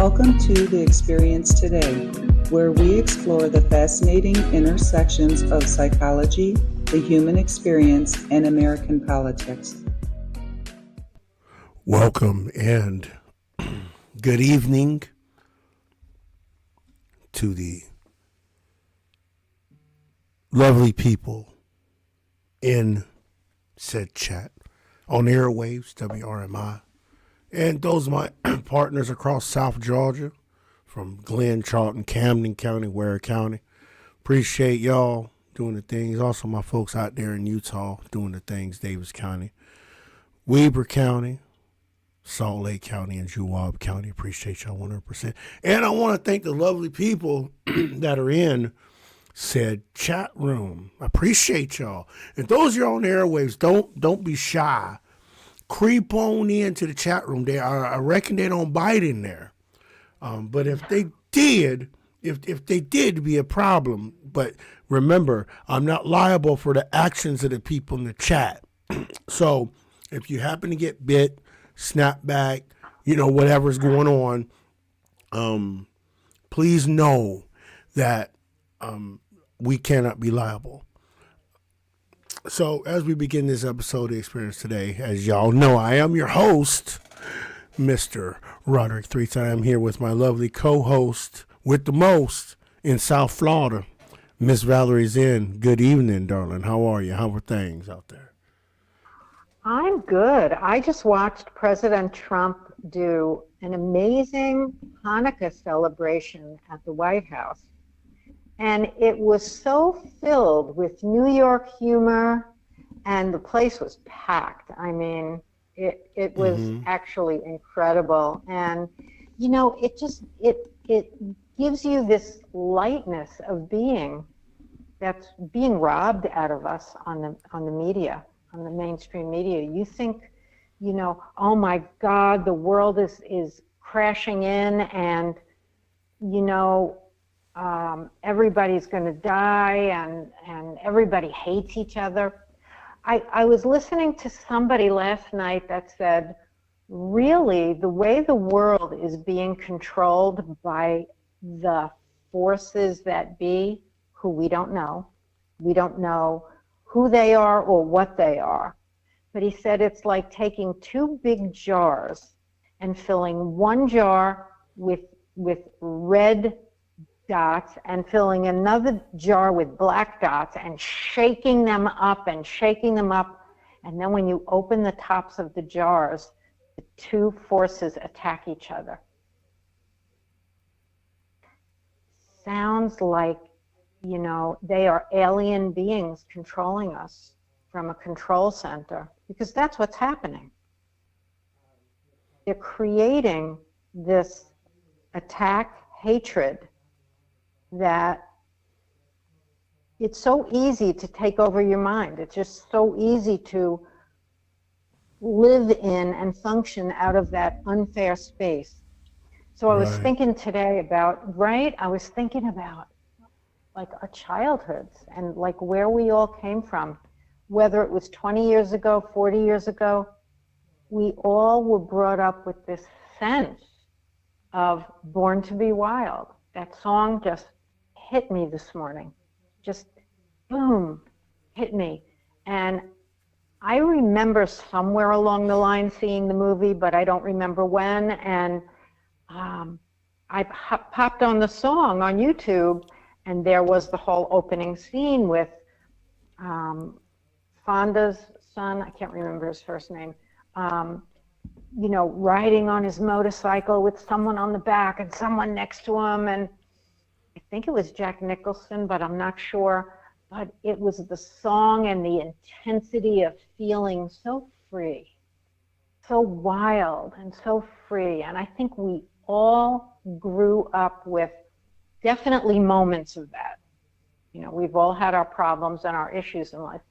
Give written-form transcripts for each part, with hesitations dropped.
Welcome to The Experience Today, where we explore the fascinating intersections of psychology, the human experience, and American politics. Welcome and good evening to the lovely people in said chat on airwaves, WRMI, and those of my partners across South Georgia, from Glenn, Charlton, Camden County, Ware County. Appreciate y'all doing the things. Also my folks out there in Utah doing the things, Davis County, Weber County, Salt Lake County, and Juab County. Appreciate y'all 100%. And I want to thank the lovely people that are in said chat room. I appreciate y'all. And those of y'all on the airwaves, don't be shy. Creep on into the chat room. I reckon they don't bite in there. But if they did, if they did be a problem, but remember, I'm not liable for the actions of the people in the chat. So if you happen to get bit, snap back, whatever's going on, please know that we cannot be liable. So as we begin this episode of The Experience Today, as y'all know, I am your host, Mr. Roderick Threets. I am here with my lovely co-host with the most in South Florida, Miss Valerie Zinn. Good evening, darling. How are you? How are things out there? I'm good. I just watched President Trump do an amazing Hanukkah celebration at the White House. And it was so filled with New York humor, and the place was packed. I mean, it was actually incredible. And, it gives you this lightness of being that's being robbed out of us on the media, on the mainstream media. You think, oh my God, the world is crashing in, and, everybody's going to die, and everybody hates each other. I was listening to somebody last night that said, really, the way the world is being controlled by the forces that be, who we don't know who they are or what they are. But he said it's like taking two big jars and filling one jar with red dots and filling another jar with black dots and shaking them up. And then when you open the tops of the jars, the two forces attack each other. Sounds like, they are alien beings controlling us from a control center, because that's what's happening. They're creating this attack, hatred, that it's so easy to take over your mind. It's just so easy to live in and function out of that unfair space. So I was thinking today about, like our childhoods and like where we all came from, whether it was 20 years ago, 40 years ago. We all were brought up with this sense of Born to be Wild. That song just hit me this morning, just boom, hit me. And I remember somewhere along the line seeing the movie, but I don't remember when. And I popped on the song on YouTube, and there was the whole opening scene with Fonda's son, I can't remember his first name, riding on his motorcycle with someone on the back and someone next to him. And I think it was Jack Nicholson, but I'm not sure. But it was the song and the intensity of feeling so free, so wild and so free. And I think we all grew up with definitely moments of that. We've all had our problems and our issues in life,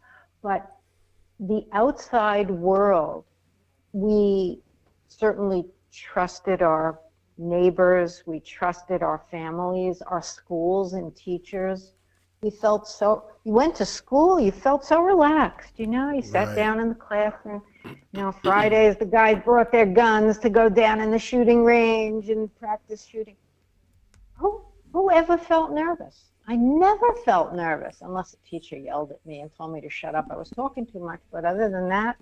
but the outside world, we certainly trusted our neighbors, we trusted our families, our schools and teachers. You went to school, you felt so relaxed, you know, you sat Right. down in the classroom. You know, Fridays, the guys brought their guns to go down in the shooting range and practice shooting. Who ever felt nervous? I never felt nervous unless a teacher yelled at me and told me to shut up. I was talking too much, but other than that,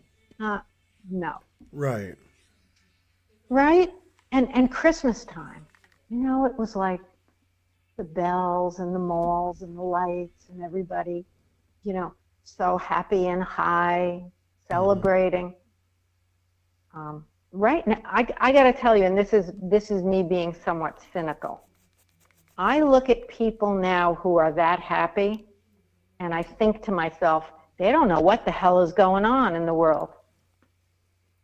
no. Right. Right? And Christmas time, you know, it was like the bells and the malls and the lights and everybody, you know, so happy and high, celebrating. Right now, I got to tell you, and this is me being somewhat cynical. I look at people now who are that happy, and I think to myself, they don't know what the hell is going on in the world.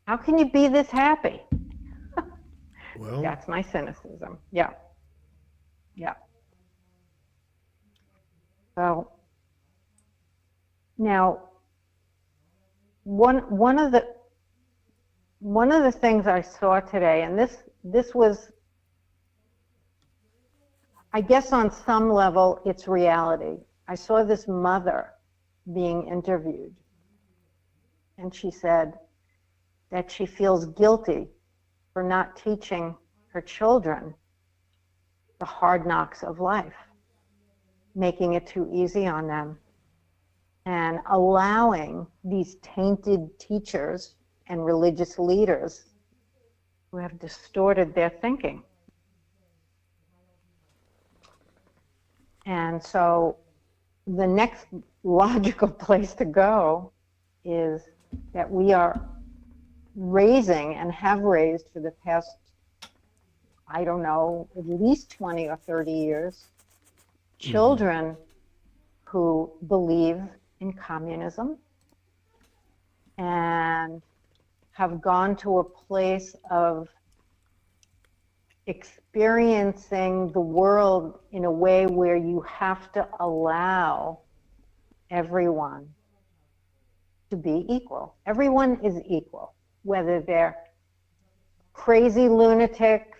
How can you be this happy? Well, That's my cynicism. Yeah. Yeah. So now, one of the things I saw today, and this was, I guess on some level, it's reality. I saw this mother being interviewed, and she said that she feels guilty for not teaching her children the hard knocks of life, making it too easy on them, and allowing these tainted teachers and religious leaders who have distorted their thinking. And so the next logical place to go is that we are raising and have raised for the past, I don't know, at least 20 or 30 years, children who believe in communism and have gone to a place of experiencing the world in a way where you have to allow everyone to be equal. Everyone is equal, whether they're crazy lunatics,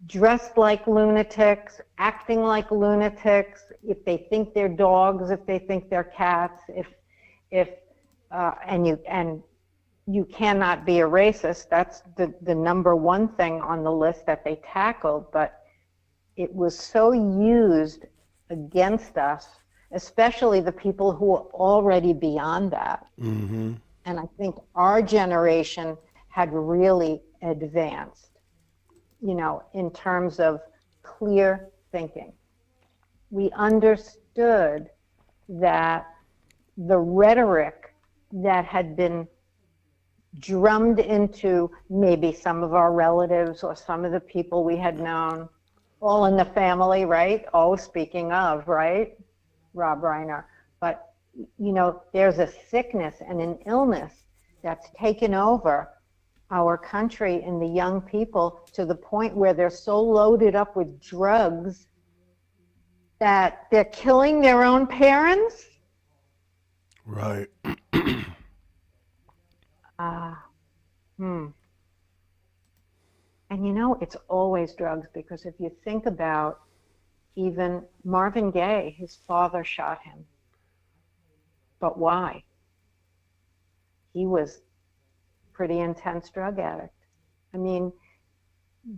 dressed like lunatics, acting like lunatics, if they think they're dogs, if they think they're cats, and you cannot be a racist. That's the number one thing on the list that they tackled, but it was so used against us, especially the people who are already beyond that. Mm-hmm. And I think our generation had really advanced, you know, in terms of clear thinking. We understood that the rhetoric that had been drummed into maybe some of our relatives or some of the people we had known, all in the family, right? Oh, speaking of, right? Rob Reiner. But, you know, there's a sickness and an illness that's taken over our country and the young people to the point where they're so loaded up with drugs that they're killing their own parents. Right. And you know, it's always drugs, because if you think about even Marvin Gaye, his father shot him. But why? He was a pretty intense drug addict. I mean,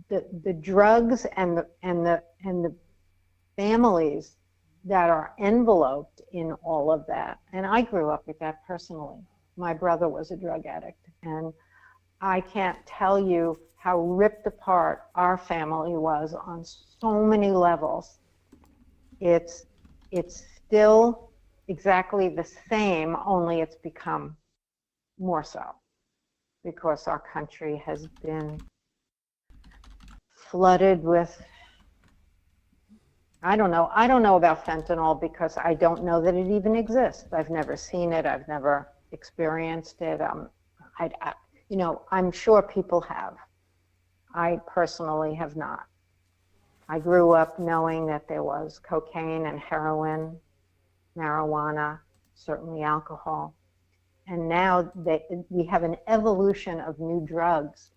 the drugs and the families that are enveloped in all of that. And I grew up with that personally. My brother was a drug addict, and I can't tell you how ripped apart our family was on so many levels. It's still exactly the same, only it's become more so, because our country has been flooded with, I don't know about fentanyl, because I don't know that it even exists. I've never seen it. I've never experienced it. You know, I'm sure people have. I personally have not. I grew up knowing that there was cocaine and heroin, marijuana, certainly alcohol. And now we have an evolution of new drugs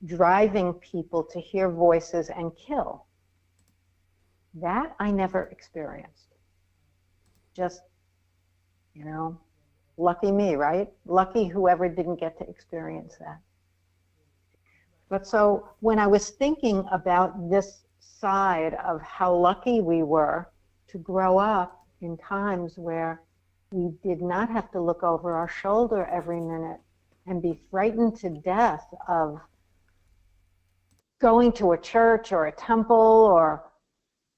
driving people to hear voices and kill. That I never experienced. just, you know, lucky me, right? Lucky whoever didn't get to experience that. But so when I was thinking about this side of how lucky we were to grow up in times where we did not have to look over our shoulder every minute and be frightened to death of going to a church or a temple or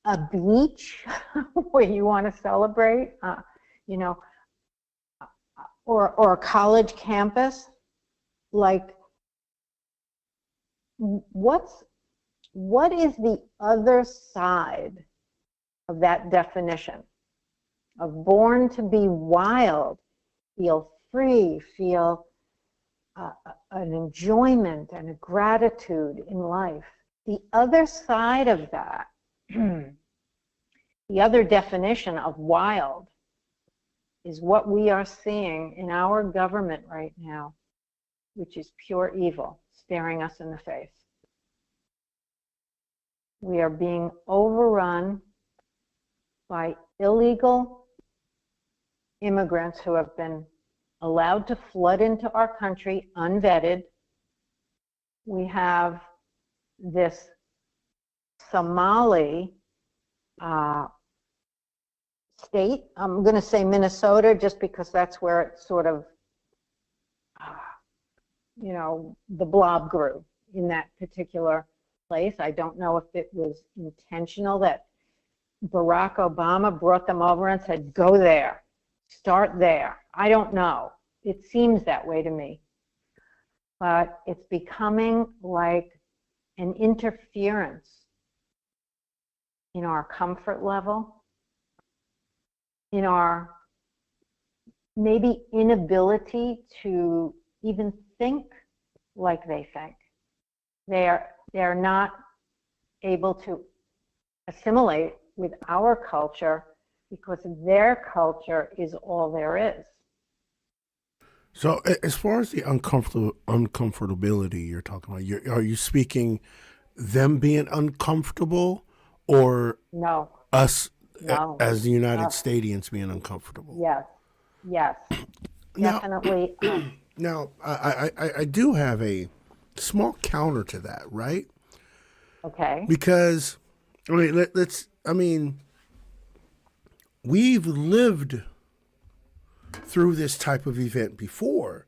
a beach where you want to celebrate, you know, or a college campus, like what is the other side of that definition of born to be wild, feel free, feel an enjoyment and a gratitude in life? The other side of that, the other definition of wild, is what we are seeing in our government right now, which is pure evil staring us in the face. We are being overrun by illegal immigrants who have been allowed to flood into our country unvetted. We have this Somali state. I'm going to say Minnesota just because that's where it sort of, you know, the blob grew in that particular place. I don't know if it was intentional that Barack Obama brought them over and said, go there, start there. I don't know. It seems that way to me. But it's becoming like an interference in our comfort level, in our maybe inability to even think like they think. They're not able to assimilate with our culture because their culture is all there is. So as far as the uncomfortability you're talking about, are you speaking them being uncomfortable or no, us no, as the United Stadians being uncomfortable? Yes, definitely. Now, I do have a small counter to that, right? Okay. Because, I mean, we've lived through this type of event before,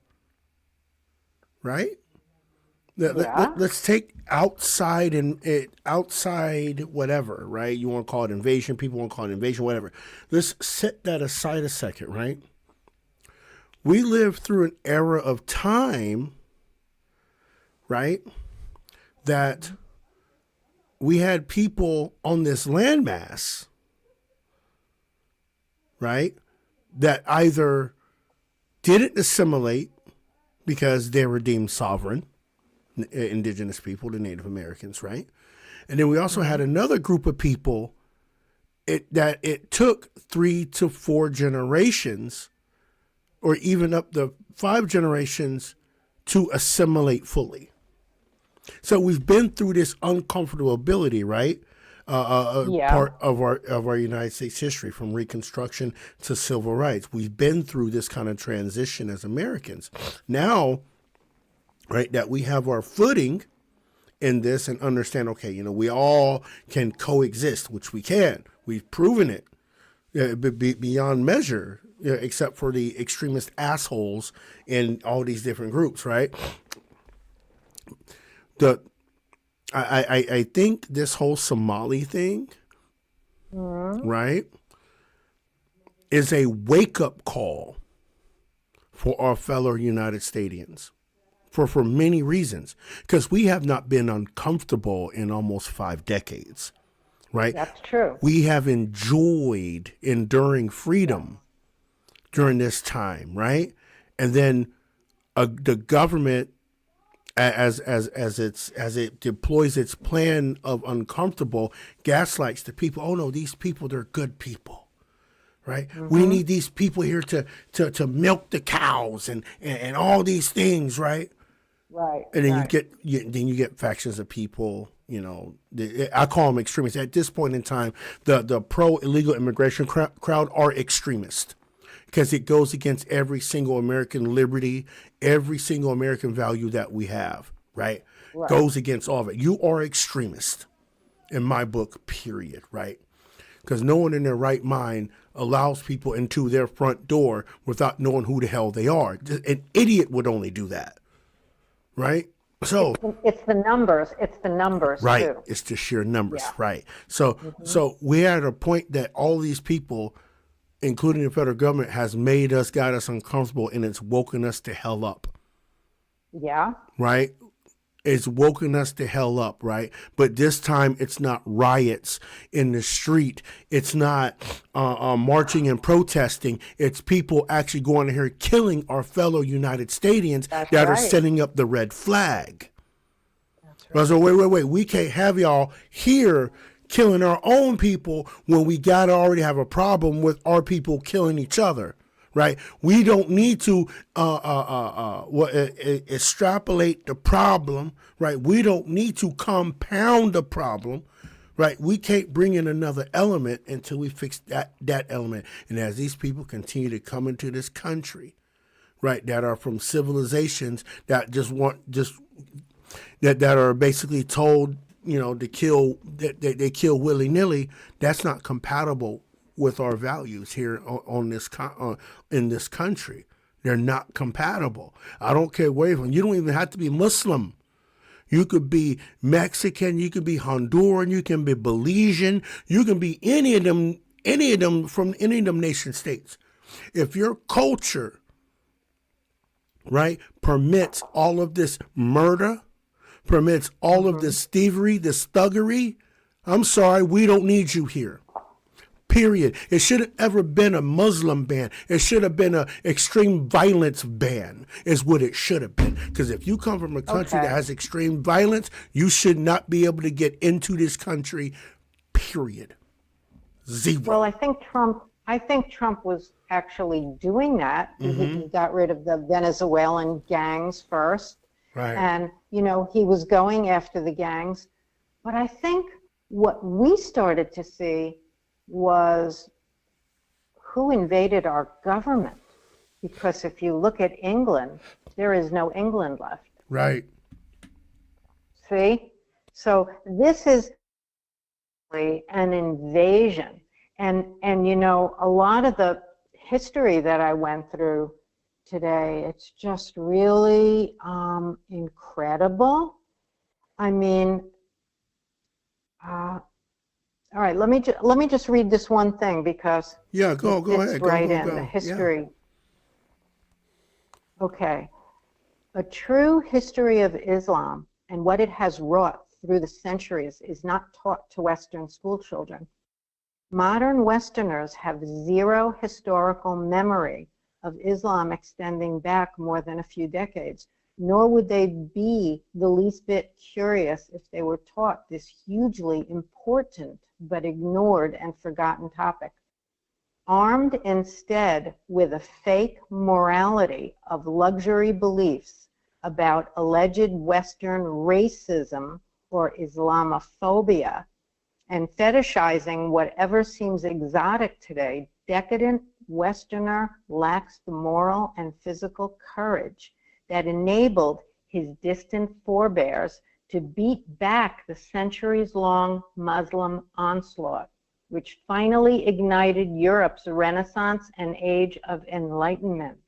right? Let's take outside outside whatever, right? You want to call it invasion, people want to call it invasion, whatever. Let's set that aside a second, right? We lived through an era of time, right, that we had people on this landmass, right, that either didn't assimilate because they were deemed sovereign, indigenous people, the Native Americans, right? And then we also had another group of people that it took 3 to 4 generations or even up to 5 generations to assimilate fully. So we've been through this uncomfortability, right? Part of our United States history, from Reconstruction to civil rights. We've been through this kind of transition as Americans. Now, right, that we have our footing in this and understand, okay, you know, we all can coexist, which we can. We've proven it beyond measure, except for the extremist assholes in all these different groups, right? I think this whole Somali thing, right, is a wake-up call for our fellow United Stadians for many reasons, because we have not been uncomfortable in almost 5 decades, right? That's true. We have enjoyed enduring freedom during this time, right? And then the government, as it deploys its plan of uncomfortable, gaslights the people. Oh no, these people, they're good people, right? We need these people here to milk the cows and all these things, right? Right. And then you get factions of people I call them extremists. At this point in time, the pro illegal immigration crowd are extremists because it goes against every single American liberty, every single American value that we have, right? Goes against all of it. You are extremist in my book, period, right? Because no one in their right mind allows people into their front door without knowing who the hell they are. An idiot would only do that, right? So it's the numbers. It's the numbers, right. too. It's the sheer numbers, right? So we're at a point that all these people, including the federal government, has got us uncomfortable, and it's woken us to hell up. Yeah. Right? It's woken us to hell up, right? But this time it's not riots in the street. It's not marching and protesting. It's people actually going in here killing our fellow United Statians that are setting up the red flag. Right. So wait. We can't have y'all here killing our own people when we got to already have a problem with our people killing each other. Right, we don't need to extrapolate the problem. Right, we don't need to compound the problem. Right, we can't bring in another element until we fix that element. And as these people continue to come into this country, right, that are from civilizations that that are basically told, to kill, that they kill willy nilly. That's not compatible with our values here in this country. They're not compatible. I don't care where you're from. You don't even have to be Muslim. You could be Mexican, you could be Honduran, you can be Belizean, you can be any of them from any of them nation states. If your culture, right, permits all of this murder, permits all of this thievery, this thuggery, I'm sorry, we don't need you here. Period. It should have ever been a Muslim ban. It should have been an extreme violence ban is what it should have been. Because if you come from a country that has extreme violence, you should not be able to get into this country, period. Zero. Well, I think Trump was actually doing that. He got rid of the Venezuelan gangs first. Right. And, he was going after the gangs. But I think what we started to see was who invaded our government. Because if you look at England, there is no England left. Right. See? So this is an invasion. And a lot of the history that I went through today, it's just really incredible. I mean, all right, let me just read this one thing because go ahead. Right in go. the history. Yeah. Okay, a true history of Islam and what it has wrought through the centuries is not taught to Western school children. Modern Westerners have zero historical memory of Islam extending back more than a few decades, nor would they be the least bit curious if they were taught this hugely important but ignored and forgotten topic. Armed instead with a fake morality of luxury beliefs about alleged Western racism or Islamophobia, and fetishizing whatever seems exotic today, decadent Westerner lacks the moral and physical courage that enabled his distant forebears to beat back the centuries-long Muslim onslaught, which finally ignited Europe's Renaissance and Age of Enlightenment.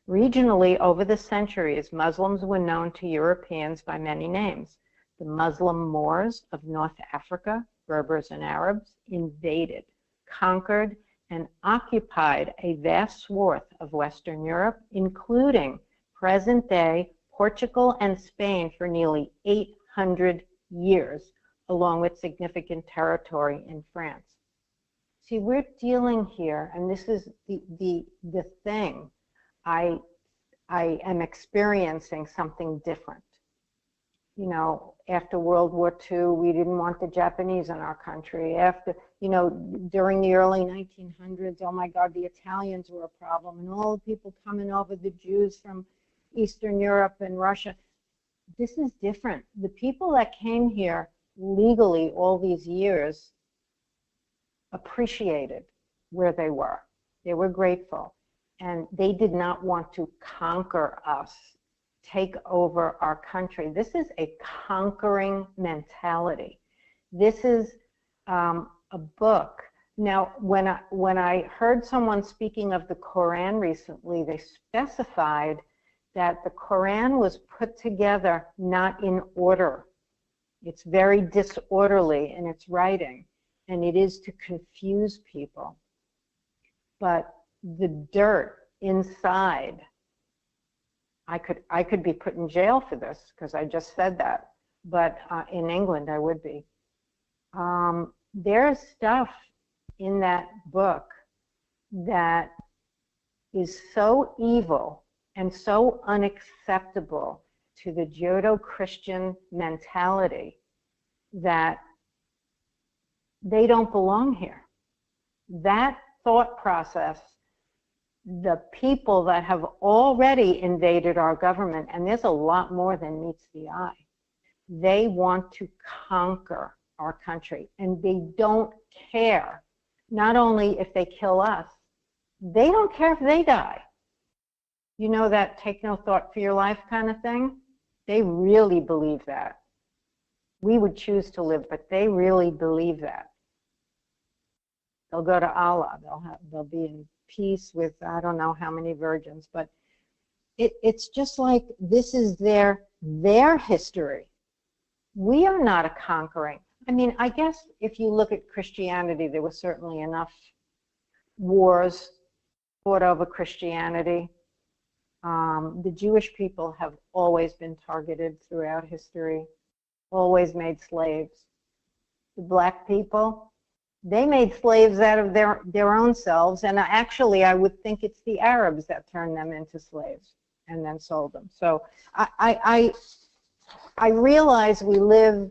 Regionally, over the centuries, Muslims were known to Europeans by many names. The Muslim Moors of North Africa, Berbers and Arabs, invaded, conquered, and occupied a vast swath of Western Europe, including present-day Portugal and Spain for nearly 800 years, along with significant territory in France. See, we're dealing here, and this is the thing. I am experiencing something different. After World War II, we didn't want the Japanese in our country. During the early 1900s, oh my God, the Italians were a problem, and all the people coming over, the Jews from Eastern Europe and Russia. this is different. The people that came here legally all these years appreciated where they were. They were grateful, and they did not want to conquer us, take over our country. This is a conquering mentality. This is a book. Now, when I heard someone speaking of the Quran recently, they specified that the Quran was put together not in order. It's very disorderly in its writing, and it is to confuse people. But the dirt inside, I could be put in jail for this because I just said that, but in England I would be. There's stuff in that book that is so evil and so unacceptable to the Judeo-Christian mentality that they don't belong here. That thought process, the people that have already invaded our government, and there's a lot more than meets the eye, they want to conquer our country, and they don't care, not only if they kill us, they don't care if they die. You know, that take no thought for your life kind of thing? They really believe that. We would choose to live, but they really believe that. They'll go to Allah. They'll be in peace with I don't know how many virgins, but it's just like this is their history. We are not a conquering. I mean, I guess if you look at Christianity, there was certainly enough wars fought over Christianity. The Jewish people have always been targeted throughout history, always made slaves. The black people, they made slaves out of their own selves, and actually I would think it's the Arabs that turned them into slaves and then sold them. So I realize we live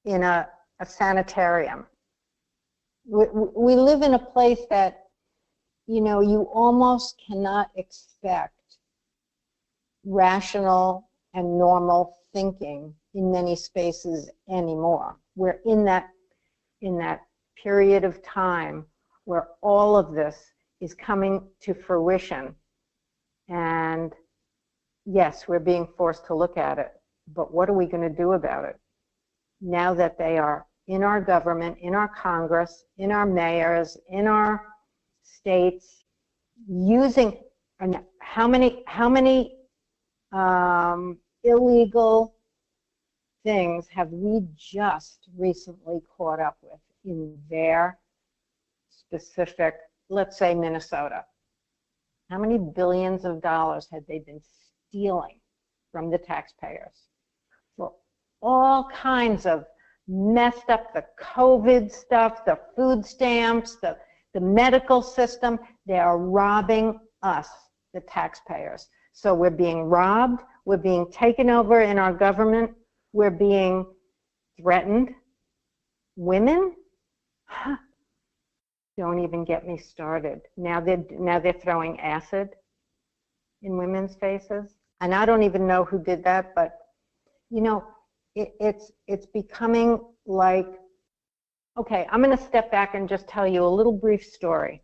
in a sanitarium. We live in a place that, you know, you almost cannot expect rational and normal thinking in many spaces anymore. We're in that period of time where all of this is coming to fruition. And yes, we're being forced to look at it, but what are we going to do about it? Now that they are in our government, in our Congress, in our mayors, in our states, using, and how many illegal things have we just recently caught up with in their specific, let's say Minnesota? How many billions of dollars had they been stealing from the taxpayers for all kinds of messed up, the COVID stuff, the food stamps, the medical system? They are robbing us, the taxpayers. So we're being robbed, we're being taken over in our government, we're being threatened. Women? Huh. Don't even get me started. Now they're throwing acid in women's faces. And I don't even know who did that, but you know, it's becoming like, okay, I'm going to step back and just tell you a little brief story.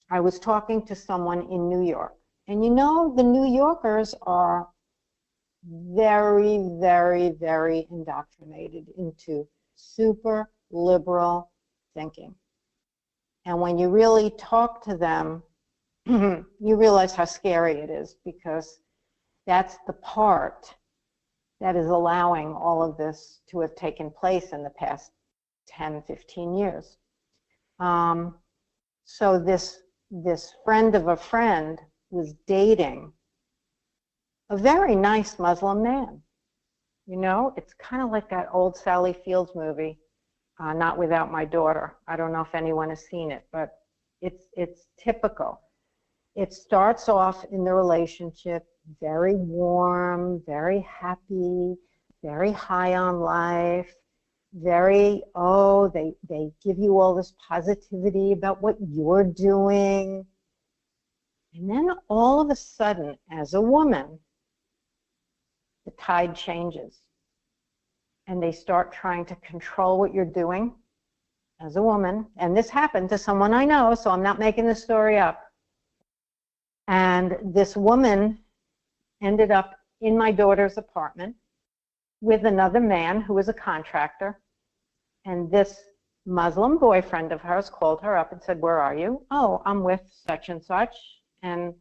I was talking to someone in New York, and you know, the New Yorkers are very, very, very indoctrinated into super liberal thinking. And when you really talk to them, you realize how scary it is, because that's the part that is allowing all of this to have taken place in the past 10, 15 years. So this friend of a friend was dating a very nice Muslim man. You know, it's kind of like that old Sally Fields movie, Not Without My Daughter. I don't know if anyone has seen it, but it's typical. It starts off in the relationship very warm, very happy, very high on life, very, oh, they give you all this positivity about what you're doing. And then all of a sudden, as a woman, the tide changes. And they start trying to control what you're doing as a woman. And this happened to someone I know, so I'm not making this story up. And this woman ended up in my daughter's apartment with another man who was a contractor. And this Muslim boyfriend of hers called her up and said, "Where are you?" "Oh, I'm with such and such and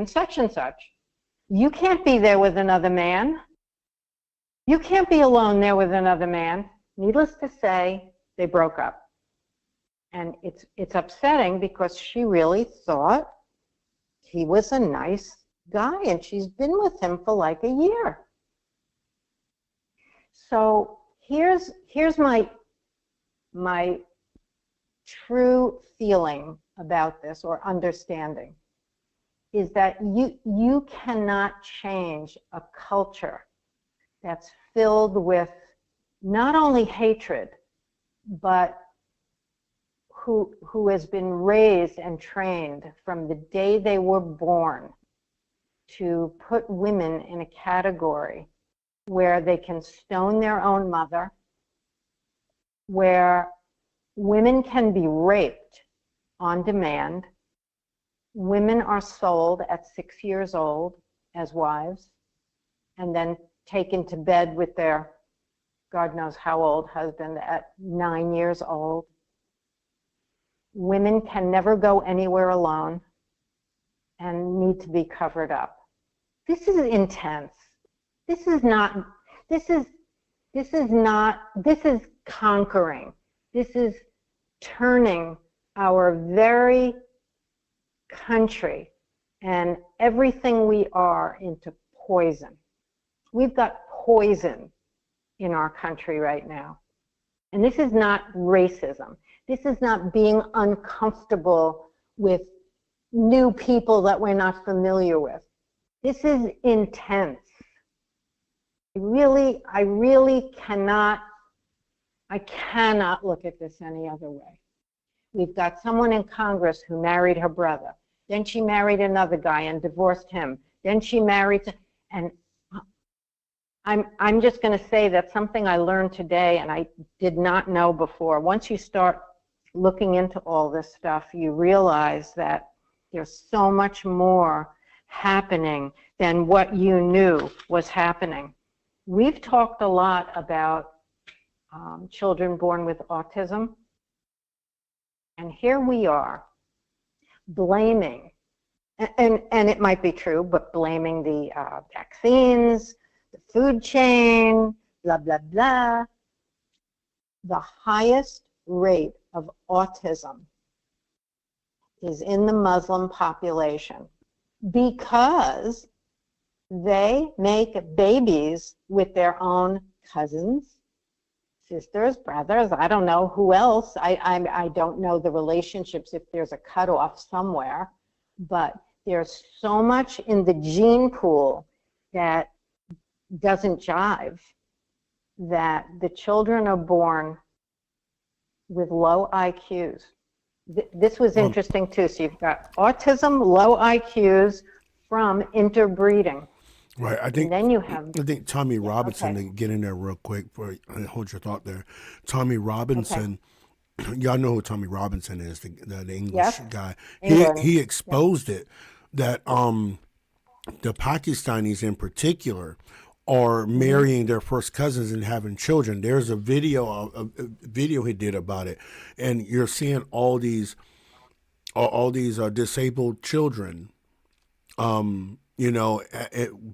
such and such." "You can't be there with another man. You can't be alone there with another man." Needless to say, they broke up. And it's upsetting because she really thought he was a nice guy, and she's been with him for like a year. So here's my true feeling about this, or understanding, is that you cannot change a culture that's filled with not only hatred, but who has been raised and trained from the day they were born to put women in a category where they can stone their own mother, where women can be raped on demand. Women are sold at 6 years old as wives and then taken to bed with their God knows how old husband at 9 years old. Women can never go anywhere alone and need to be covered up. This is intense. This is conquering. This is turning our very country and everything we are into poison. We've got poison in our country right now. And this is not racism. This is not being uncomfortable with new people that we're not familiar with. This is intense. I really cannot look at this any other way. We've got someone in Congress who married her brother. Then she married another guy and divorced him. Then she married, and I'm just going to say that's something I learned today and I did not know before. Once you start looking into all this stuff, you realize that there's so much more happening than what you knew was happening. We've talked a lot about children born with autism, and here we are blaming, and it might be true, but blaming the vaccines, the food chain, blah, blah, blah. The highest rate of autism is in the Muslim population because they make babies with their own cousins, sisters, brothers, I don't know who else. I don't know the relationships if there's a cutoff somewhere, but there's so much in the gene pool that doesn't jive that the children are born with low IQs. This was interesting too. So you've got autism, low IQs from interbreeding. Right. I think Tommy Robinson, to get in there real quick, hold your thought there. Tommy Robinson, y'all know who Tommy Robinson is, the English guy. He exposed it that the Pakistanis in particular are marrying their first cousins and having children. There's a video he did about it, and you're seeing all these disabled children,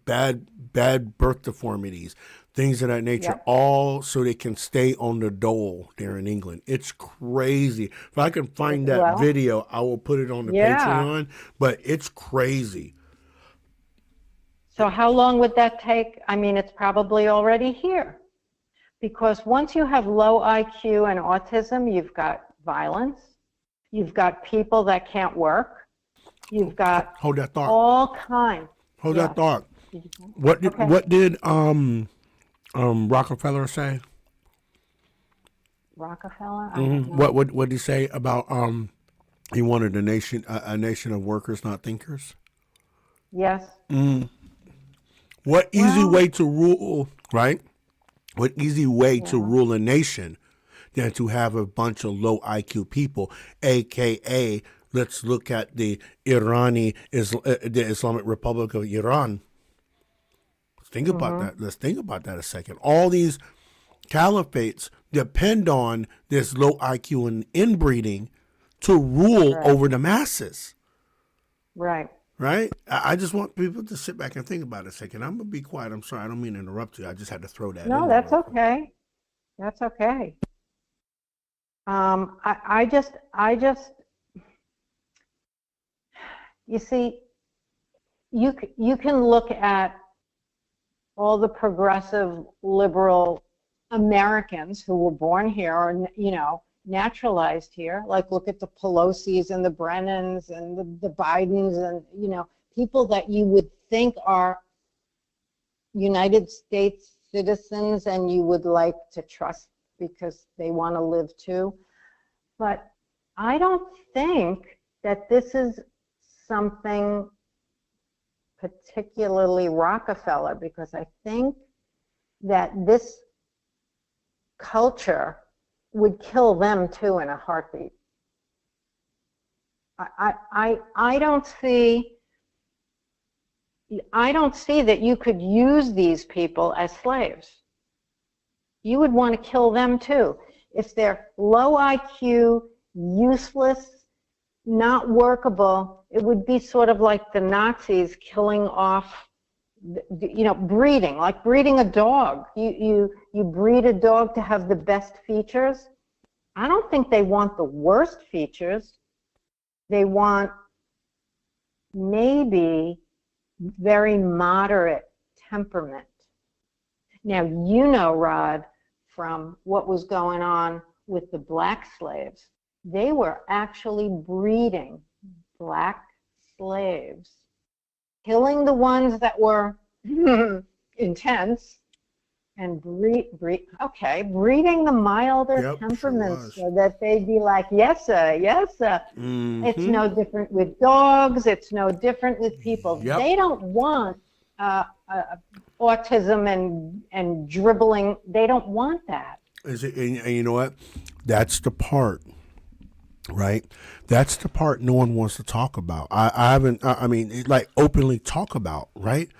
bad birth deformities, things of that nature, all so they can stay on the dole there in England. It's crazy. If I can find that video, I will put it on the Patreon, but it's crazy. So how long would that take? I mean, it's probably already here. Because once you have low IQ and autism, you've got violence, you've got people that can't work, you've got Hold that thought. all kinds. Hold that thought. What did Rockefeller say? Rockefeller? What did he say about he wanted a nation of workers, not thinkers? Yes. What easy Well, way to rule, right? What easy way to rule a nation than to have a bunch of low IQ people, aka let's look at the the Islamic Republic of Iran. Think about that. Let's think about that a second. All these caliphates depend on this low IQ and inbreeding to rule right, over the masses, right. right? I just want people to sit back and think about it a second. I'm gonna be quiet. I'm sorry. I don't mean to interrupt you. I just had to throw that in No, there that's real quick. okay. That's okay. I just, you see, you can look at all the progressive liberal Americans who were born here or, naturalized here. Like look at the Pelosi's and the Brennans and the Bidens and, people that you would think are United States citizens and you would like to trust because they want to live too. But I don't think that this is something particularly Rockefeller, because I think that this culture would kill them too in a heartbeat. I don't see that you could use these people as slaves. You would want to kill them too. If they're low IQ, useless, not workable, it would be sort of like the Nazis killing off, breeding, like breeding a dog. You breed a dog to have the best features. I don't think they want the worst features. They want maybe very moderate temperament. Now, Rod, from what was going on with the black slaves, they were actually breeding black slaves, killing the ones that were intense, and breeding the milder Yep, sure temperaments was. so that they'd be like, yes, sir, yes, sir. It's no different with dogs. It's no different with people. Yep. They don't want autism and dribbling. They don't want that. And you know what? That's the part, right? That's the part no one wants to talk about. I haven't, I mean, like openly talk about, right?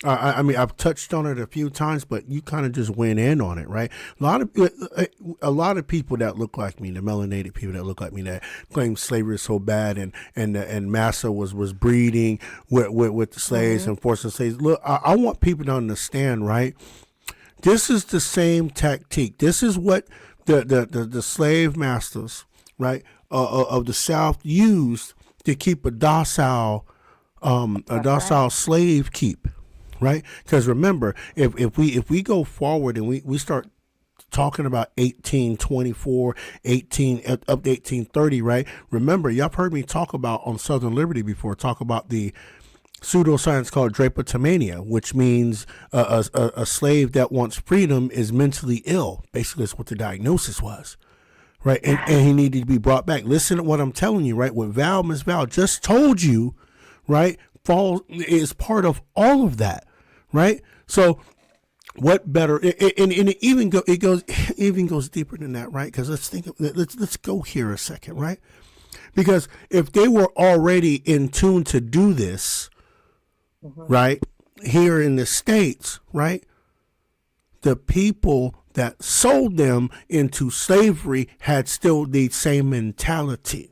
I mean, I've touched on it a few times, but you kind of just went in on it, right? A lot of people that look like me, the melanated people that look like me, that claim slavery is so bad, and Massa was breeding with the slaves and forcing slaves. Look, I want people to understand, right? This is the same tactic. This is what the slave masters, right, of the South used to keep a docile slave keep. Right, because remember, if we go forward and we start talking about 1824, 18 up to 1830, right? Remember, y'all heard me talk about on Southern Liberty before. Talk about the pseudoscience called drapetomania, which means a slave that wants freedom is mentally ill. Basically, that's what the diagnosis was. Right, and he needed to be brought back. Listen to what I'm telling you, right? What Miss Val just told you, right? Is part of all of that, right? So what better, and it even goes deeper than that, right? Because let's go here a second, right? Because if they were already in tune to do this, right, here in the States, right, the people that sold them into slavery had still the same mentality.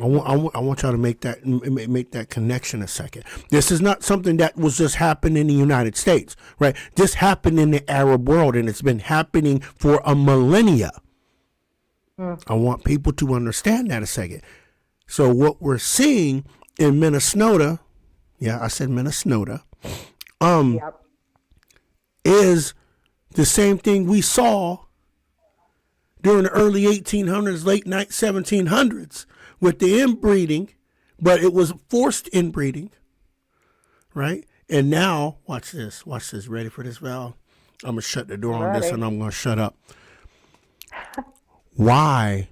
I want y'all to make that connection a second. This is not something that was just happening in the United States, right? This happened in the Arab world, and it's been happening for a millennia. I want people to understand that a second. So what we're seeing in Minnesota, yeah, I said Minnesota, is the same thing we saw during the early 1800s, late 1700s. With the inbreeding, but it was forced inbreeding, right? And now, watch this. Ready for this, Val? I'm going to shut the door on this and I'm going to shut up. Why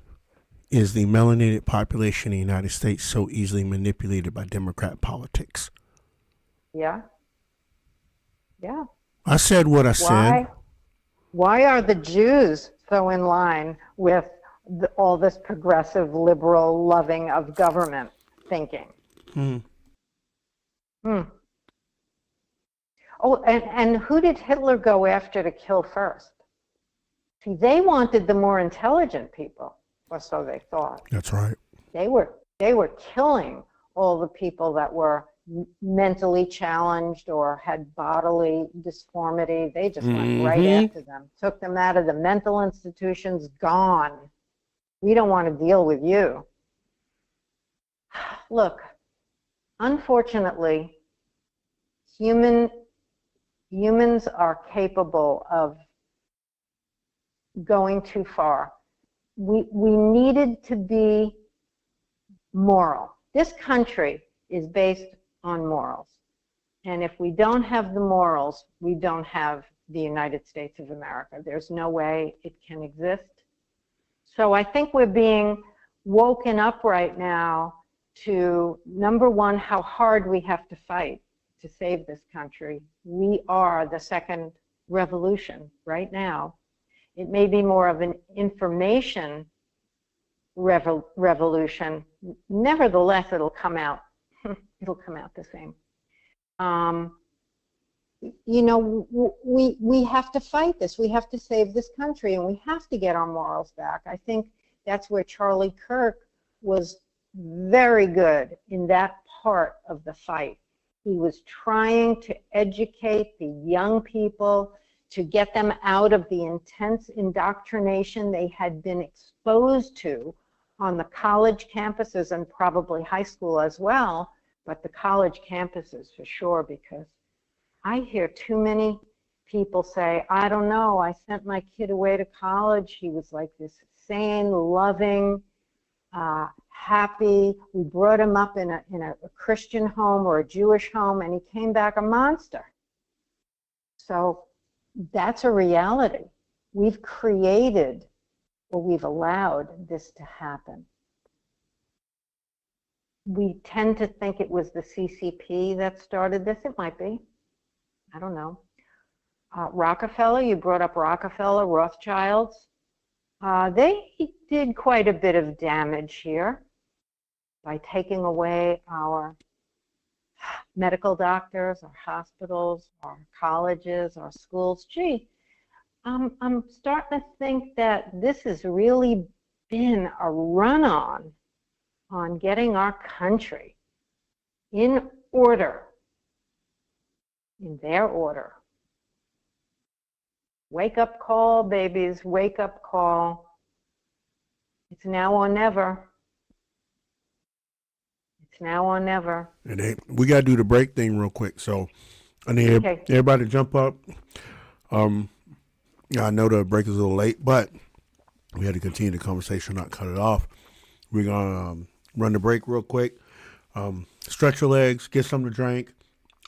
is the melanated population in the United States so easily manipulated by Democrat politics? Yeah. Yeah. I said what I said. Why are the Jews so in line with all this progressive, liberal, loving of government thinking? Oh, and who did Hitler go after to kill first? See, they wanted the more intelligent people, or so they thought. That's right. They were killing all the people that were mentally challenged or had bodily disformity. They just went right after them, took them out of the mental institutions, gone. We don't want to deal with you. Look, unfortunately, humans are capable of going too far. We needed to be moral. This country is based on morals. And if we don't have the morals, we don't have the United States of America. There's no way it can exist. So I think we're being woken up right now to, number one, how hard we have to fight to save this country. We are the second revolution right now. It may be more of an information revolution. Nevertheless, it'll come out. It'll come out the same. You know, we have to fight this. We have to save this country, and we have to get our morals back. I think that's where Charlie Kirk was very good in that part of the fight. He was trying to educate the young people, to get them out of the intense indoctrination they had been exposed to on the college campuses and probably high school as well, but the college campuses for sure, because I hear too many people say, I don't know, I sent my kid away to college. He was like this sane, loving, happy. We brought him up in a Christian home or a Jewish home, and he came back a monster. So that's a reality. We've created, or we've allowed this to happen. We tend to think it was the CCP that started this. It might be. I don't know. Rockefeller, you brought up Rockefeller, Rothschilds. They did quite a bit of damage here by taking away our medical doctors, our hospitals, our colleges, our schools. Gee, I'm starting to think that this has really been a run-on on getting our country in order, in their order. Wake up call, babies, wake up call. It's now or never. It's now or never. And we got to do the break thing real quick. So I need everybody to jump up. I know the break is a little late, but we had to continue the conversation, not cut it off. We're going to run the break real quick. Stretch your legs, get something to drink,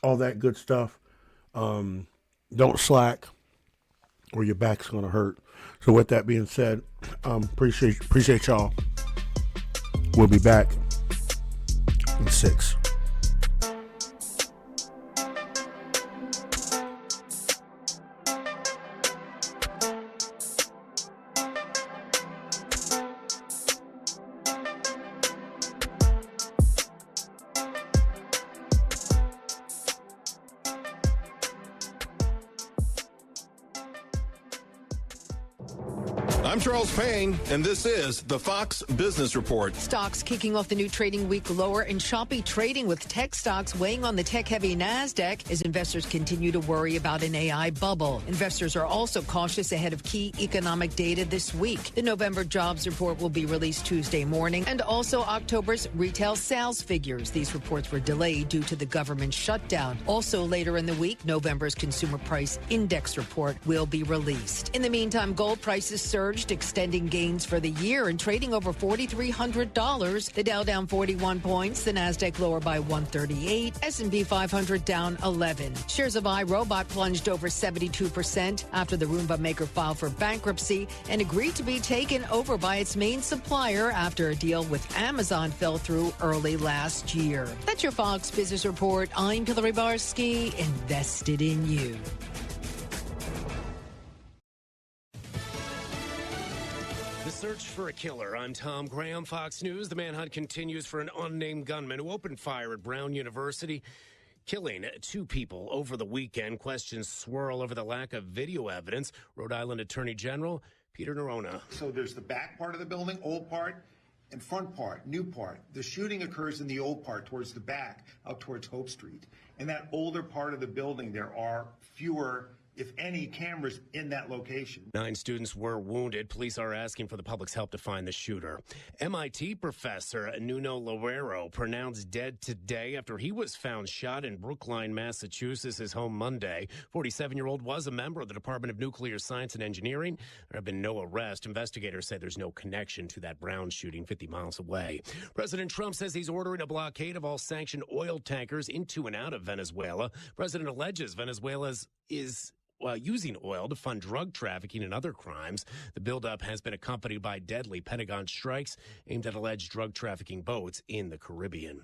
all that good stuff. Don't slack or your back's going to hurt. So with that being said, appreciate y'all. We'll be back in 6. I'm Charles Payne, and this is the Fox Business Report. Stocks kicking off the new trading week lower and choppy trading, with tech stocks weighing on the tech-heavy NASDAQ as investors continue to worry about an AI bubble. Investors are also cautious ahead of key economic data this week. The November jobs report will be released Tuesday morning, and also October's retail sales figures. These reports were delayed due to the government shutdown. Also later in the week, November's consumer price index report will be released. In the meantime, gold prices surged encouraged, extending gains for the year and trading over $4,300. The Dow down 41 points, the Nasdaq lower by 138, S&P 500 down 11. Shares of iRobot plunged over 72% after the Roomba maker filed for bankruptcy and agreed to be taken over by its main supplier after a deal with Amazon fell through early last year. That's your Fox Business Report. I'm Hillary Barsky, invested in you. The search for a killer. I'm Tom Graham, Fox News. The manhunt continues for an unnamed gunman who opened fire at Brown University, killing 2 people over the weekend. Questions swirl over the lack of video evidence. Rhode Island Attorney General Peter Neronha. So there's the back part of the building, old part, and front part, new part. The shooting occurs in the old part, towards the back, out towards Hope Street. In that older part of the building, there are fewer, if any, cameras in that location. 9 students were wounded. Police are asking for the public's help to find the shooter. MIT professor Nuno Loureiro pronounced dead today after he was found shot in Brookline, Massachusetts, his home Monday. 47-year-old was a member of the Department of Nuclear Science and Engineering. There have been no arrests. Investigators say there's no connection to that Brown shooting 50 miles away. President Trump says he's ordering a blockade of all sanctioned oil tankers into and out of Venezuela. President alleges Venezuela is using oil to fund drug trafficking and other crimes. The buildup has been accompanied by deadly Pentagon strikes aimed at alleged drug trafficking boats in the Caribbean.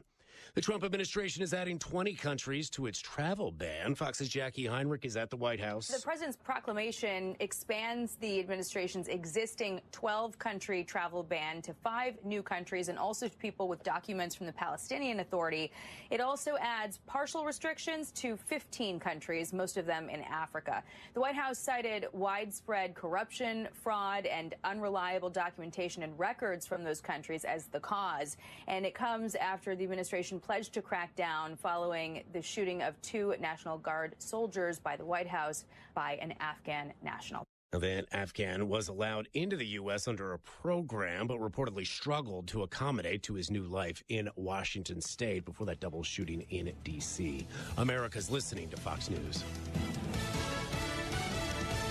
The Trump administration is adding 20 countries to its travel ban. Fox's Jackie Heinrich is at the White House. The president's proclamation expands the administration's existing 12-country travel ban to 5 new countries and also to people with documents from the Palestinian Authority. It also adds partial restrictions to 15 countries, most of them in Africa. The White House cited widespread corruption, fraud, and unreliable documentation and records from those countries as the cause. And it comes after the administration pledged to crack down following the shooting of 2 National Guard soldiers by the White House by an Afghan national. That Afghan was allowed into the U.S. under a program, but reportedly struggled to accommodate to his new life in Washington state before that double shooting in D.C. America's listening to Fox News.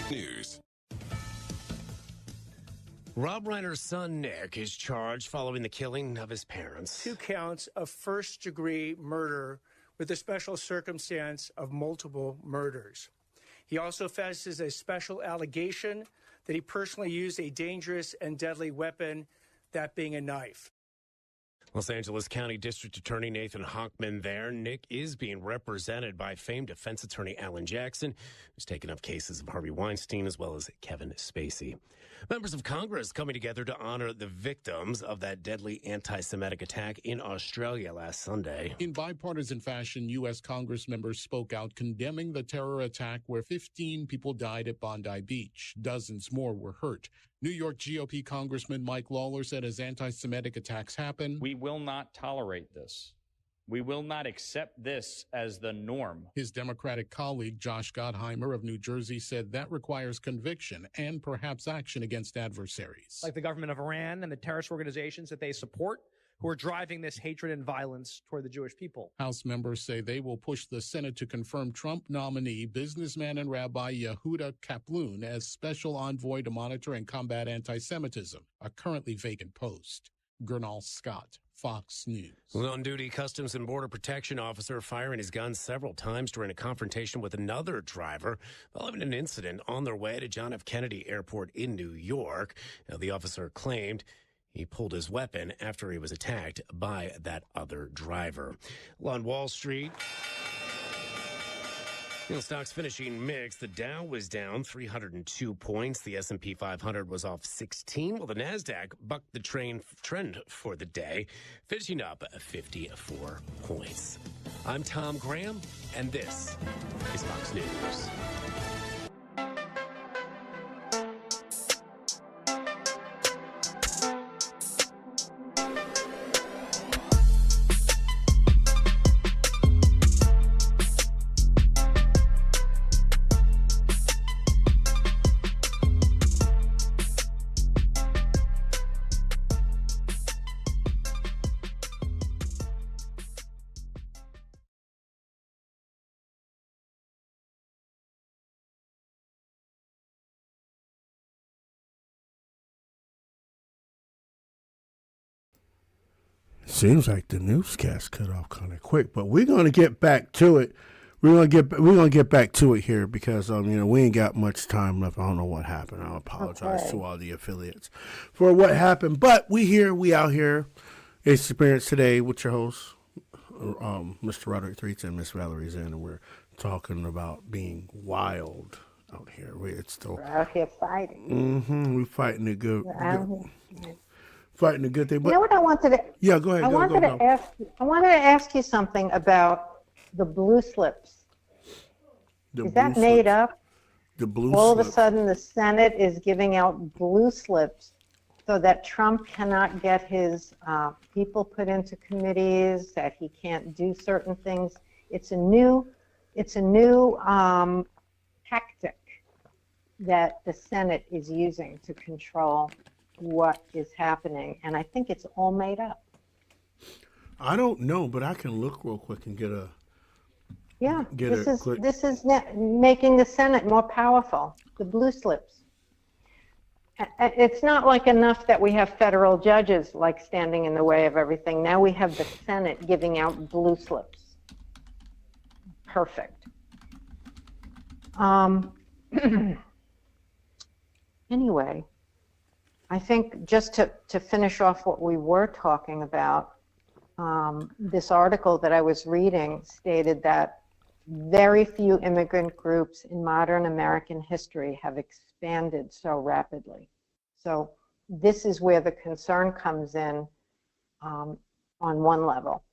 News. Rob Reiner's son, Nick, is charged following the killing of his parents. 2 counts of first-degree murder with the special circumstance of multiple murders. He also faces a special allegation that he personally used a dangerous and deadly weapon, that being a knife. Los Angeles County District Attorney Nathan Hochman there. Nick is being represented by famed defense attorney Alan Jackson, who's taken up cases of Harvey Weinstein as well as Kevin Spacey. Members of Congress coming together to honor the victims of that deadly anti-Semitic attack in Australia last Sunday. In bipartisan fashion, U.S. Congress members spoke out condemning the terror attack where 15 people died at Bondi Beach. Dozens more were hurt. New York GOP Congressman Mike Lawler said as anti-Semitic attacks happen, we will not tolerate this. We will not accept this as the norm. His Democratic colleague Josh Gottheimer of New Jersey said that requires conviction and perhaps action against adversaries. Like the government of Iran and the terrorist organizations that they support, who are driving this hatred and violence toward the Jewish people. House members say they will push the Senate to confirm Trump nominee, businessman and Rabbi Yehuda Kaplan as special envoy to monitor and combat anti-Semitism, a currently vacant post. Gernal Scott, Fox News. On-duty Customs and Border Protection officer firing his gun several times during a confrontation with another driver following an incident on their way to John F. Kennedy Airport in New York. Now, the officer claimed he pulled his weapon after he was attacked by that other driver. On Wall Street, stocks finishing mixed. The Dow was down 302 points. The S&P 500 was off 16, while the NASDAQ bucked the trend for the day, finishing up 54 points. I'm Tom Graham, and this is Fox News. Seems like the newscast cut off kind of quick, but we're gonna get back to it. We're gonna get back to it here because we ain't got much time left. I don't know what happened. I apologize to all the affiliates for what happened, but we out here. Experience Today with your hosts, Mr. Roderick Threets and Miss Valerie Zinn, and we're talking about being wild out here. We're out here fighting. We're fighting a good fighting a good thing. But you know what I wanted to? Yeah, go ahead. I wanted to ask you something about the blue slips. Is that made up? The blue All slips. of a sudden, the Senate is giving out blue slips so that Trump cannot get his people put into committees, that he can't do certain things. It's a new tactic that the Senate is using to control what is happening, and I think it's all made up. I don't know, but I can look real quick and get a. Yeah, Get this is making the Senate more powerful. The blue slips. It's not like enough that we have federal judges like standing in the way of everything. Now we have the Senate giving out blue slips. Perfect. Anyway, I think just to finish off what we were talking about, this article that I was reading stated that very few immigrant groups in modern American history have expanded so rapidly. So this is where the concern comes in on one level.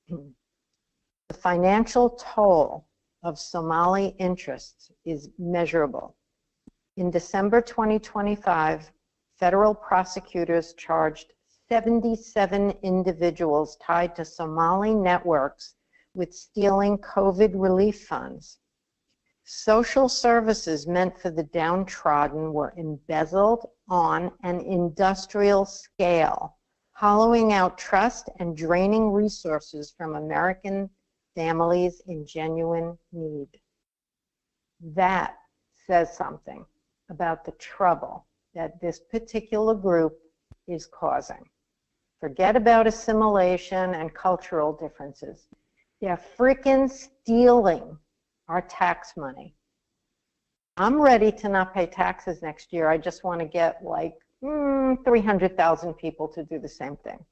The financial toll of Somali interests is measurable. In December 2025, federal prosecutors charged 77 individuals tied to Somali networks with stealing COVID relief funds. Social services meant for the downtrodden were embezzled on an industrial scale, hollowing out trust and draining resources from American families in genuine need. That says something about the trouble that this particular group is causing. Forget about assimilation and cultural differences. They're freaking stealing our tax money. I'm ready to not pay taxes next year. I just want to get like 300,000 people to do the same thing.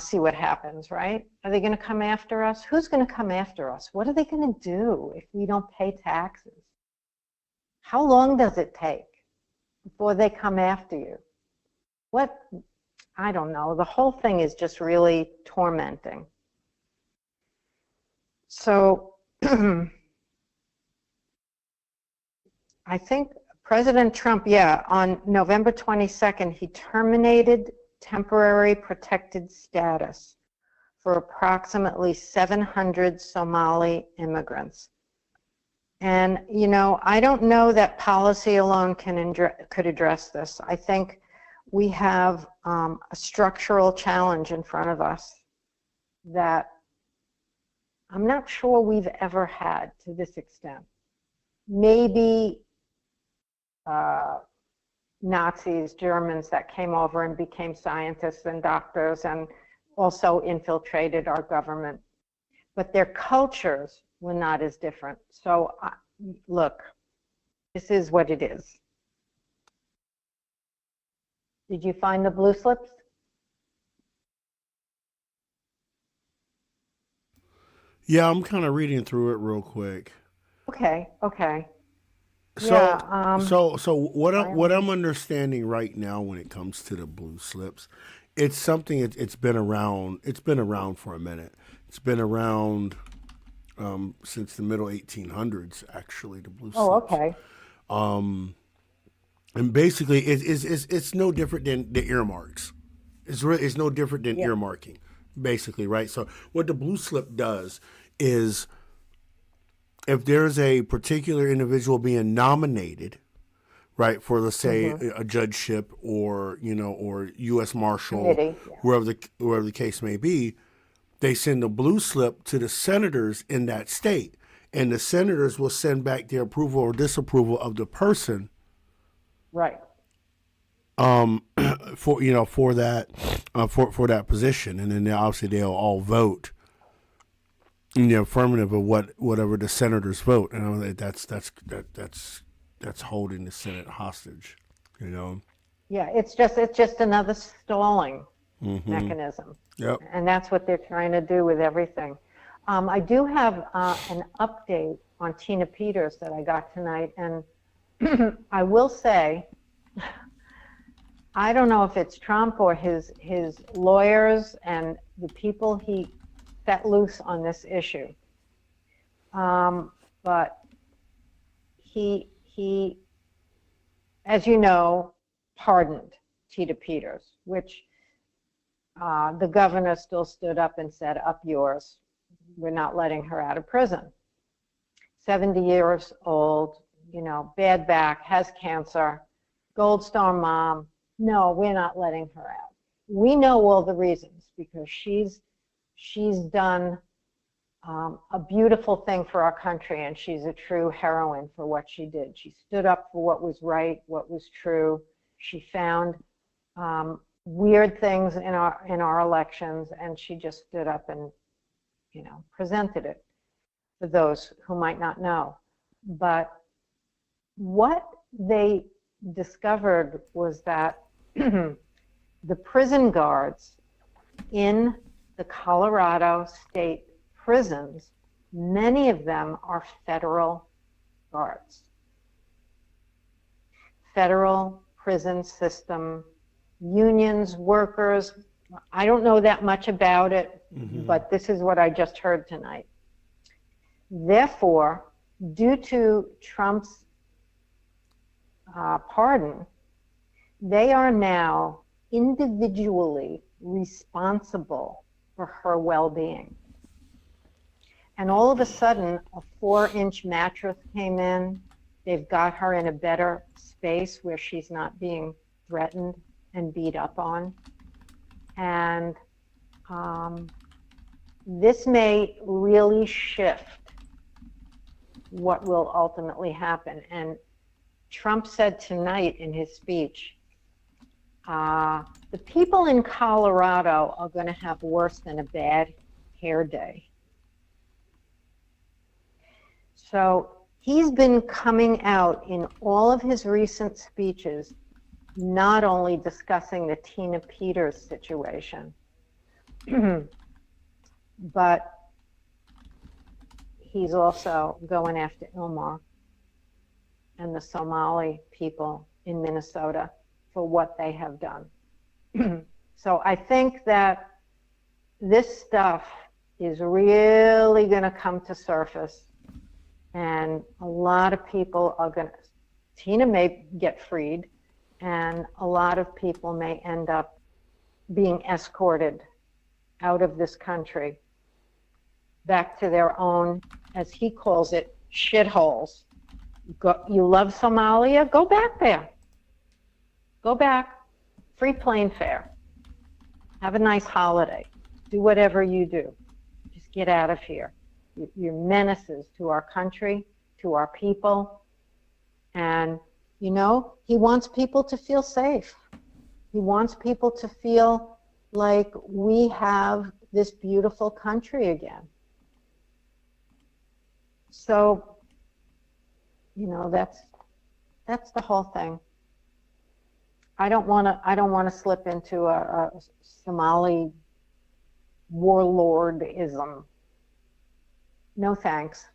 See what happens, right? Are they going to come after us? Who's going to come after us? What are they going to do if we don't pay taxes? How long does it take before they come after you? What? I don't know. The whole thing is just really tormenting. So I think President Trump, on November 22nd, he terminated temporary protected status for approximately 700 Somali immigrants. And, I don't know that policy alone could address this. I think we have a structural challenge in front of us that I'm not sure we've ever had to this extent. Maybe Nazis, Germans that came over and became scientists and doctors and also infiltrated our government. But their cultures were not as different. So look, this is what it is. Did you find the blue slips? Yeah, I'm kind of reading through it real quick. Okay. So what I'm understanding right now when it comes to the blue slips, it's something it's been around. It's been around for a minute. It's been around since the middle 1800s, actually. The blue slips. Oh, okay. And basically, it's no different than the earmarks. It's no different than earmarking, basically, right? So what the blue slip does is, if there's a particular individual being nominated, right, for let's say a judgeship or or U.S. Marshal, wherever the case may be, they send a blue slip to the senators in that state, and the senators will send back their approval or disapproval of the person. Right. for for that position, and then obviously they'll all vote in the affirmative of whatever the senators vote, and that's holding the Senate hostage, Yeah, it's just another stalling mechanism. Yep. And that's what they're trying to do with everything. I do have an update on Tina Peters that I got tonight, and I will say, I don't know if it's Trump or his lawyers and the people he set loose on this issue, but he, as you know, pardoned Tina Peters, which the governor still stood up and said, up yours. We're not letting her out of prison. 70 years old, bad back, has cancer, Gold Star mom. No, we're not letting her out. We know all the reasons because she's done a beautiful thing for our country, and she's a true heroine for what she did. She stood up for what was right, what was true. She found weird things in our elections, and she just stood up and presented it for those who might not know. But what they discovered was that the prison guards in the Colorado state prisons, many of them are federal guards. Federal prison system, unions, workers. I don't know that much about it, but this is what I just heard tonight. Therefore, due to Trump's pardon, they are now individually responsible for her well-being. And all of a sudden, a 4-inch mattress came in. They've got her in a better space where she's not being threatened and beat up on. And this may really shift what will ultimately happen. And Trump said tonight in his speech, the people in Colorado are going to have worse than a bad hair day. So he's been coming out in all of his recent speeches, not only discussing the Tina Peters situation, but he's also going after Ilmar and the Somali people in Minnesota for what they have done. So I think that this stuff is really going to come to surface, and a lot of people are going to, Tina may get freed, and a lot of people may end up being escorted out of this country back to their own, as he calls it, shitholes. You love Somalia? Go back there. Go back. Free plane fare. Have a nice holiday. Do whatever you do. Just get out of here. You're menaces to our country, to our people. And, he wants people to feel safe. He wants people to feel like we have this beautiful country again. So, that's the whole thing. I don't want to slip into a Somali warlordism. No thanks.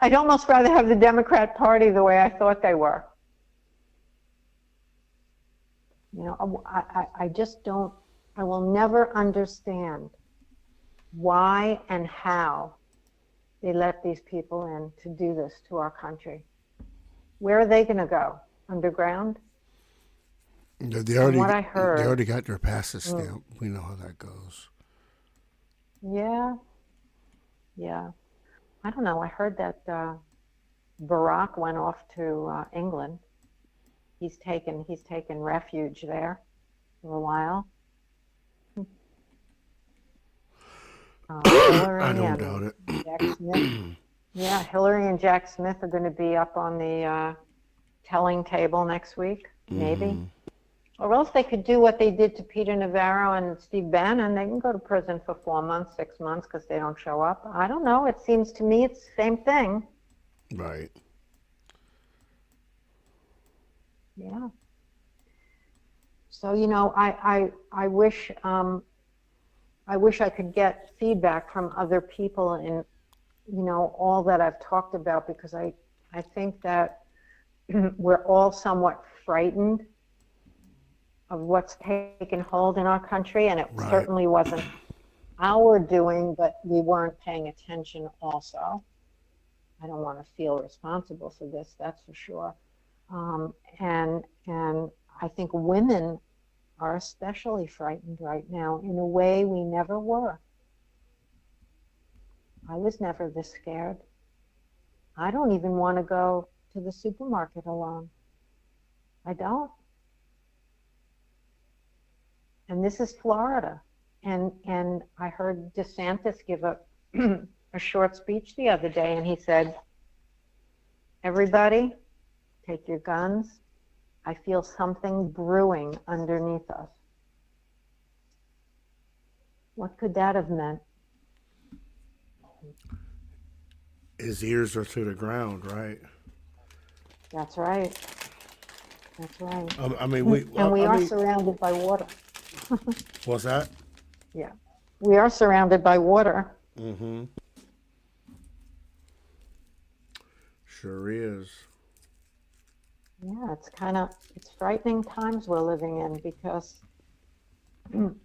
I'd almost rather have the Democrat Party the way I thought they were. I just don't, I will never understand why and how they let these people in to do this to our country. Where are they going to go? Underground? They already, what I heard, they already got their passes stamped. We know how that goes. Yeah. I don't know. I heard that Barack went off to England. He's taken refuge there for a while. I don't doubt it. Jack Smith. Yeah, Hillary and Jack Smith are going to be up on the telling table next week. maybe. Or else they could do what they did to Peter Navarro and Steve Bannon. They can go to prison for 4 months, 6 months because they don't show up. I don't know. It seems to me it's the same thing. Right. Yeah. So, you know, I wish I could get feedback from other people in, you know, all that I've talked about, because I think that we're all somewhat frightened of what's taken hold in our country, and it certainly wasn't our doing, but we weren't paying attention also. I don't want to feel responsible for this, that's for sure. And I think women are especially frightened right now in a way we never were. I was never this scared. I don't even want to go to the supermarket alone. I don't. And this is Florida. And I heard DeSantis give a short speech the other day, and he said, everybody, take your guns. I feel something brewing underneath us. What could that have meant? His ears are to the ground, right? That's right. That's right. I mean, we are surrounded by water. What's that? Yeah, we are surrounded by water. Mm-hmm. Sure is. Yeah, it's frightening times we're living in, because, you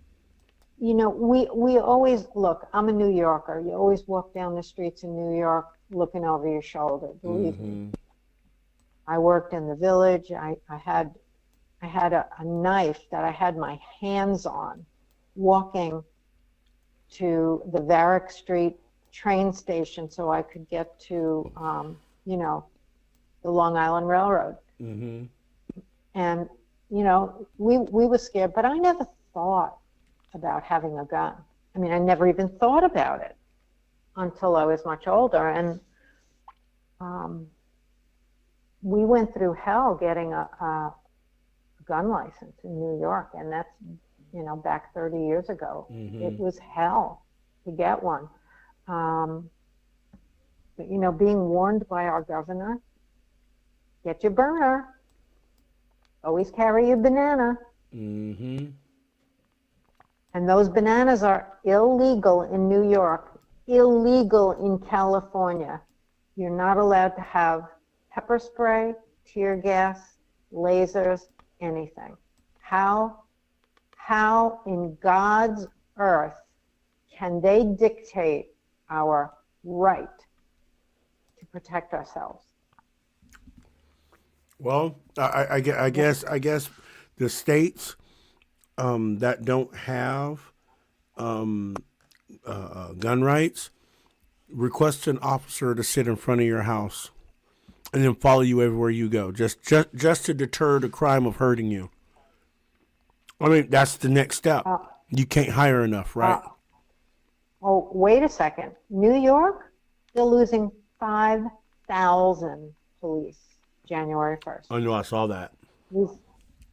know, we always, look, I'm a New Yorker. You always walk down the streets in New York looking over your shoulder, believe me. I worked in the Village. I had a knife that I had my hands on walking to the Varick Street train station so I could get to, you know, the Long Island Railroad. And, you know, we were scared, but I never thought about having a gun. I mean, I never even thought about it until I was much older. And we went through hell getting a gun license in New York, and that's, you know, back 30 years ago. It was hell to get one. But, you know, being warned by our governor, get your burner, always carry your banana. And those bananas are illegal in New York, illegal in California. You're not allowed to have pepper spray, tear gas, lasers, anything. How in God's earth can they dictate our right to protect ourselves? Well, I guess the states that don't have gun rights request an officer to sit in front of your house and then follow you everywhere you go, just to deter the crime of hurting you. I mean, that's the next step. You can't hire enough, right? Oh, wait a second. New York, they're losing 5,000 police January 1st. I know, I saw that.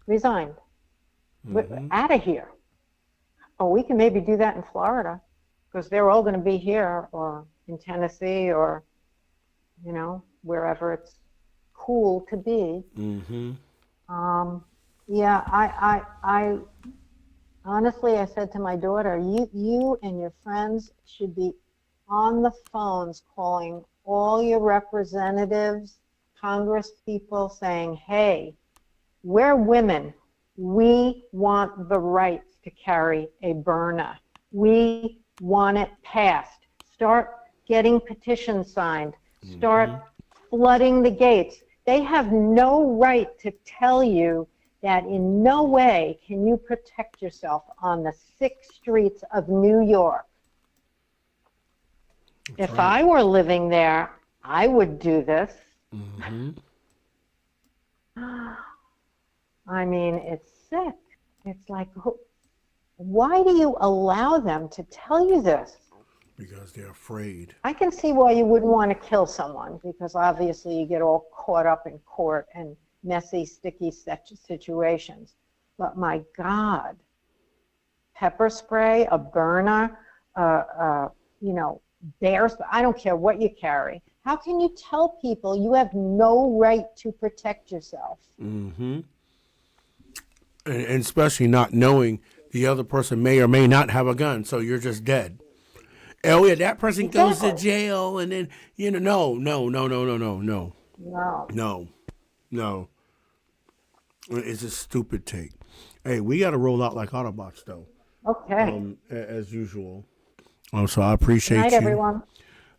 Resigned. We're out of here. Oh, we can maybe do that in Florida, because they're all going to be here, or in Tennessee, or, you know, wherever it's cool to be. Yeah, I honestly, I said to my daughter, you and your friends should be on the phones calling all your representatives, Congress people, saying, hey, we're women. We want the right to carry a burner. We want it passed. Start getting petitions signed. Start flooding the gates. They have no right to tell you that in no way can you protect yourself on the 6 streets of New York. If I were living there, I would do this. I mean, it's sick. It's like, why do you allow them to tell you this? Because they're afraid. I can see why you wouldn't want to kill someone, because obviously you get all caught up in court and messy, sticky situations. But my God, pepper spray, a burner, bear spray, I don't care what you carry. How can you tell people you have no right to protect yourself? Mm-hmm. And especially not knowing the other person may or may not have a gun, so you're just dead. Oh yeah, that person goes to jail, and then no. It's a stupid take. Hey, we got to roll out like Autobots, though. Okay. As usual. So I appreciate Good night, you. everyone.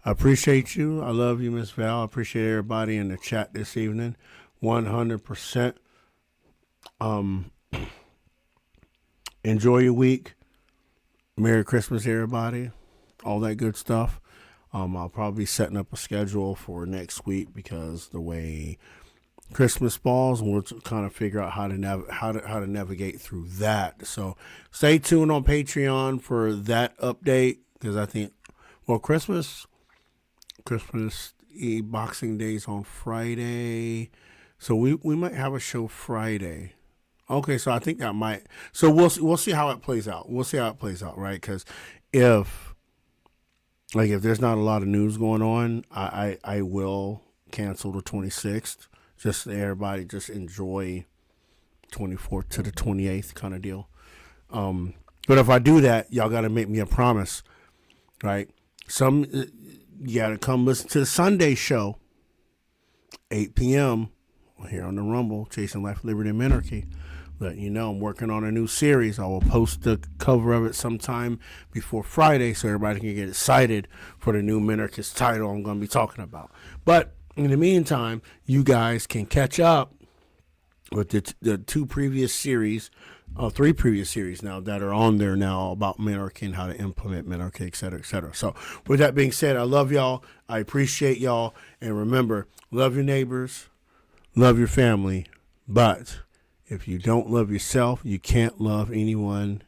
I appreciate you. I love you, Miss Val. I appreciate everybody in the chat this evening. 100%. Enjoy your week. Merry Christmas, everybody. All that good stuff. I'll probably be setting up a schedule for next week because the way Christmas falls, we'll kind of figure out how to navigate through that. So stay tuned on Patreon for that update because I think, Christmas Eve, Boxing Day's on Friday, so we might have a show Friday. Okay, so I think that might. So we'll see how it plays out. We'll see how it plays out, right? Because if there's not a lot of news going on, I will cancel the 26th. Just everybody just enjoy 24th to the 28th kind of deal. But if I do that, y'all got to make me a promise, right? You got to come listen to the Sunday show, 8 p.m. here on the Rumble, Chasing Life, Liberty, and Minarchy. Let you know I'm working on a new series. I will post the cover of it sometime before Friday so everybody can get excited for the new Minarchist title I'm going to be talking about. But in the meantime, you guys can catch up with the three previous series now that are on there now about Minarchy and how to implement Minarchy, et cetera, et cetera. So with that being said, I love y'all. I appreciate y'all. And remember, love your neighbors, love your family. But if you don't love yourself, you can't love anyone